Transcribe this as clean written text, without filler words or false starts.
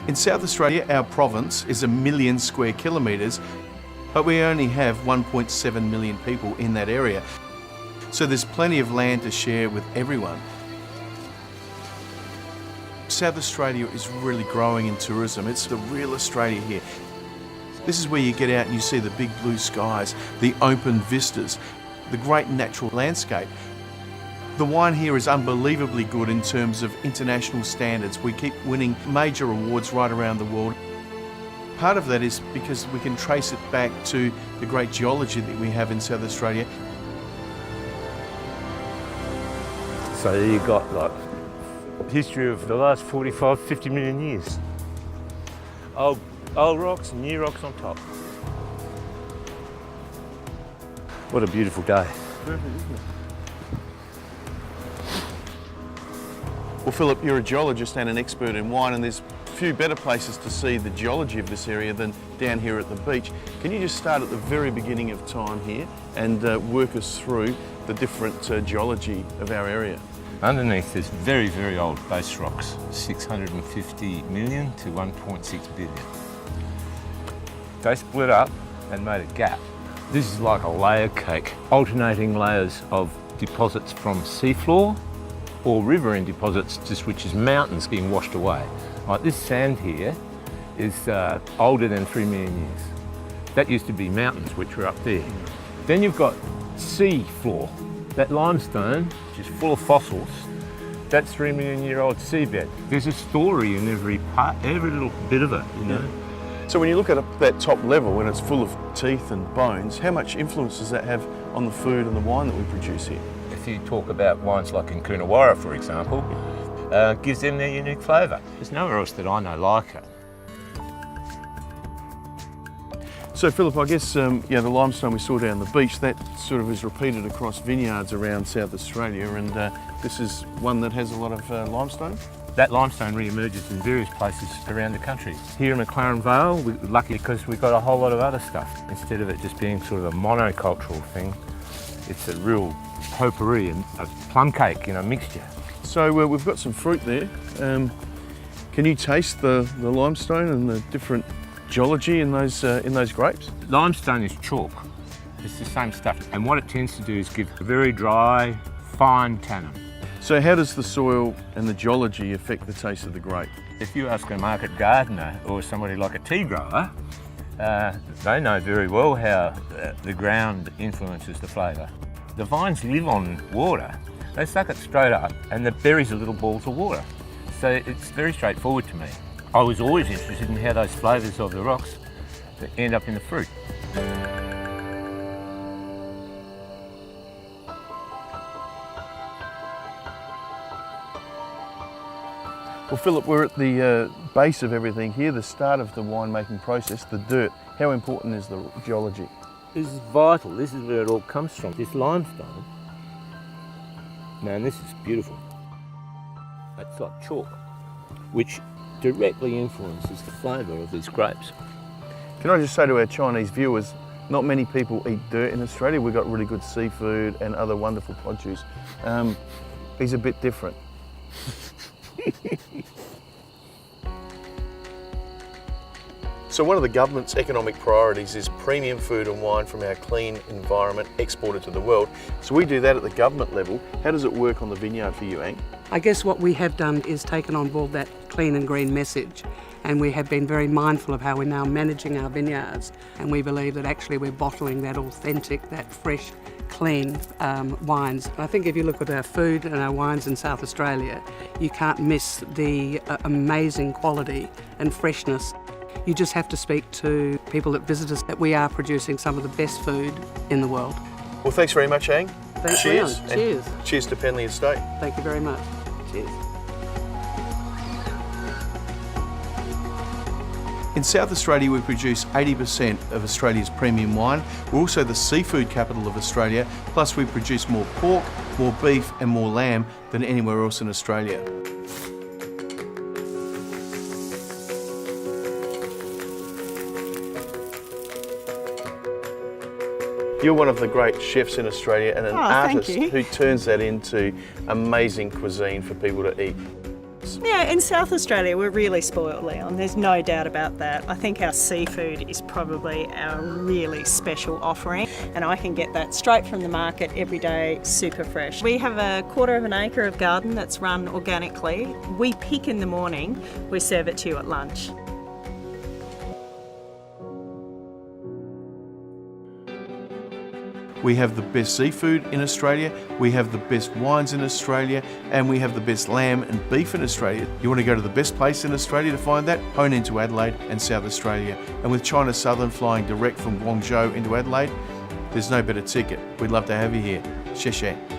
In South Australia, our province is 1 million square kilometres, but we only have 1.7 million people in that area. So there's plenty of land to share with everyone. South Australia is really growing in tourism. It's the real Australia here. This is where you get out and you see the big blue skies, the open vistas, the great natural landscape. The wine here is unbelievably good in terms of international standards. We keep winning major awards right around the world. Part of that is because we can trace it back to the great geology that we have in South Australia. So you've got like history of the last 45, 50 million years. Old rocks and new rocks on top. What a beautiful day. Perfect, isn't it? Well, Philip, you're a geologist and an expert in wine, and there's few better places to see the geology of this area than down here at the beach. Can you just start at the very beginning of time here and work us through the different geology of our area? Underneath there's very, very old base rocks, 650 million to 1.6 billion. They split up and made a gap. This is like a layer cake, alternating layers of deposits from seafloor or riverine deposits, just which is mountains being washed away. Like this sand here is older than 3 million years. That used to be mountains, which were up there. Then you've got sea floor. That limestone, which is full of fossils, that's 3 million year old seabed. There's a story in every part, every little bit of it, you know. So when you look at that top level, when it's full of teeth and bones, how much influence does that have on the food and the wine that we produce here? If you talk about wines like in Coonawarra, for example, gives them their unique flavour. There's nowhere else that I know like it. So Philip, I guess the limestone we saw down the beach, that sort of is repeated across vineyards around South Australia, and this is one that has a lot of limestone? That limestone re-emerges in various places around the country. Here in McLaren Vale, we're lucky because we've got a whole lot of other stuff. Instead of it just being sort of a monocultural thing, it's a real potpourri and a plum cake, mixture. So we've got some fruit there. Can you taste the limestone and the different geology in those grapes? Limestone is chalk. It's the same stuff. And what it tends to do is give a very dry, fine tannin. So how does the soil and the geology affect the taste of the grape? If you ask a market gardener or somebody like a tea grower, they know very well how the ground influences the flavour. The vines live on water. They suck it straight up and the berries are little balls of water. So it's very straightforward to me. I was always interested in how those flavours of the rocks end up in the fruit. Well, Philip, we're at the base of everything here, the start of the winemaking process, the dirt. How important is the geology? This is vital. This is where it all comes from. This limestone, man, this is beautiful. It's like chalk, which directly influences the flavour of these grapes. Can I just say to our Chinese viewers, not many people eat dirt in Australia. We've got really good seafood and other wonderful produce. He's a bit different. So one of the government's economic priorities is premium food and wine from our clean environment exported to the world. So we do that at the government level. How does it work on the vineyard for you, Ang? I guess what we have done is taken on board that clean and green message, and we have been very mindful of how we're now managing our vineyards, and we believe that actually we're bottling that authentic, that fresh, clean wines. I think if you look at our food and our wines in South Australia, you can't miss the amazing quality and freshness. You just have to speak to people that visit us that we are producing some of the best food in the world. Well, thanks very much, Ang. Thanks, cheers. Leon. Cheers. Cheers to Penley Estate. Thank you very much. Cheers. In South Australia, we produce 80% of Australia's premium wine. We're also the seafood capital of Australia, plus we produce more pork, more beef and more lamb than anywhere else in Australia. You're one of the great chefs in Australia and an artist who turns that into amazing cuisine for people to eat. Yeah, in South Australia we're really spoiled, Leon. There's no doubt about that. I think our seafood is probably our really special offering, and I can get that straight from the market every day, super fresh. We have a 1/4 acre of garden that's run organically. We pick in the morning, we serve it to you at lunch. We have the best seafood in Australia, we have the best wines in Australia, and we have the best lamb and beef in Australia. You want to go to the best place in Australia to find that? Hone into Adelaide and South Australia. And with China Southern flying direct from Guangzhou into Adelaide, there's no better ticket. We'd love to have you here. Xie xie.